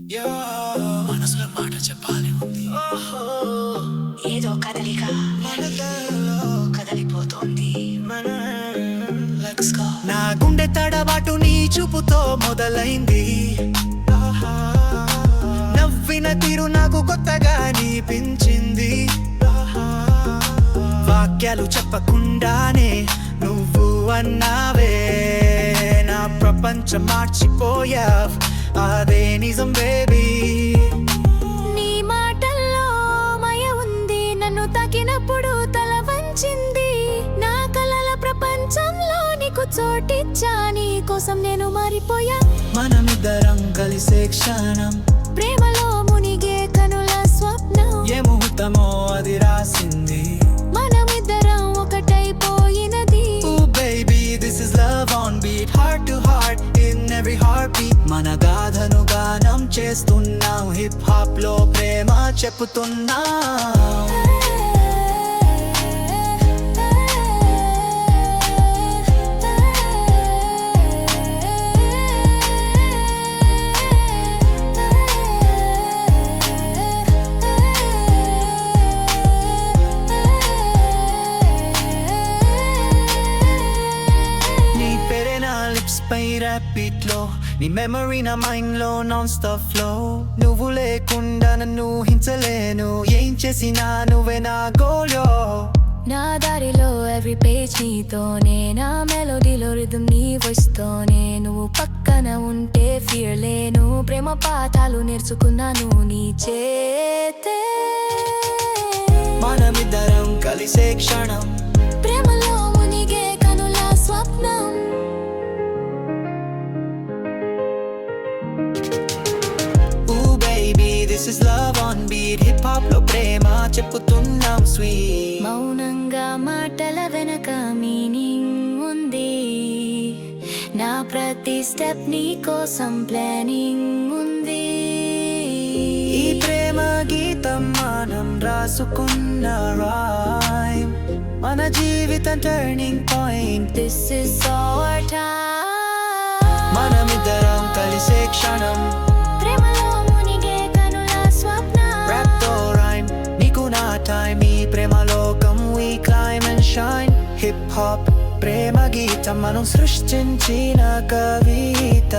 మనసులో మాట చెప్పాలి ఉంది. ఏదో కదలిక కదలిపోతోంది. నా గుండె తడబాటు నీ చూపుతో మొదలైంది. నవ్విన తీరు నాకు కొత్తగా అనిపించింది. వాక్యాలు చెప్పకుండానే నువ్వు అన్నావే, నా ప్రపంచం మార్చిపోయావ్, అదే నిజం బేబీ. నీ మాటల్లో మయ ఉంది, నన్ను తాకినప్పుడు తల వంచింది. నా కలల ప్రపంచంలో నీకు చోటిచ్చా, నీ కోసం నేను మారిపోయా. మనమిద్దరం కలిసే క్షణం, ప్రేమలో మునిగే కనుల స్వప్నం. ఏ ముహూర్తమో అది రాసింది, మనమిద్దరం ఒకటైపోయినది. Oh baby, this is love on beat, heart to heart in every heartbeat. మన గాథను గానం చేస్తున్నాం, హిప్ హాప్ లో ప్రేమ చెప్పుతున్నాం. పై ర్యాపిడ్ లో నీ మెమరీ నా మైండ్ లో నాన్ స్టాప్ ఫ్లో. నువ్వు లేకుండా నన్ను హింసలేను, ఏం చేసినా నువ్వే నా గోలో. నా దారిలో ఎవ్రీ పేజ్ నీతోనే, నా మెలోడీలో రిథమ్ నీ వాయిస్ తోనే. నువ్వు పక్కన ఉంటే ఫియర్ లేను, ప్రేమ పాఠాలు నేర్చుకున్నాను నీ చేతే. మనమిద్దరం కలిసే క్షణం, ప్రేమలో మునిగే కనుల స్వప్నం. This is love on beat, hip hop లో ప్రేమ చెప్పుతున్నాం sweet. మౌనంగా మాటల వెనక మీనింగ్ ఉంది, నా ప్రతి స్టెప్ నీ కోసం ప్లానింగ్ ఉంది. ఈ ప్రేమ గీతం మనం రాసుకున్న rhyme, మన జీవితం turning point. This is our time. మనమిద్దరం కలిసే క్షణం, ప్రేమలో మునిగే కనుల స్వప్నం. rap తో rhyme, నీకు నా టైం, ఈ ప్రేమ లోకం we climb and shine. Hip hop ప్రేమ గీతం మనం సృష్టించిన కవిత.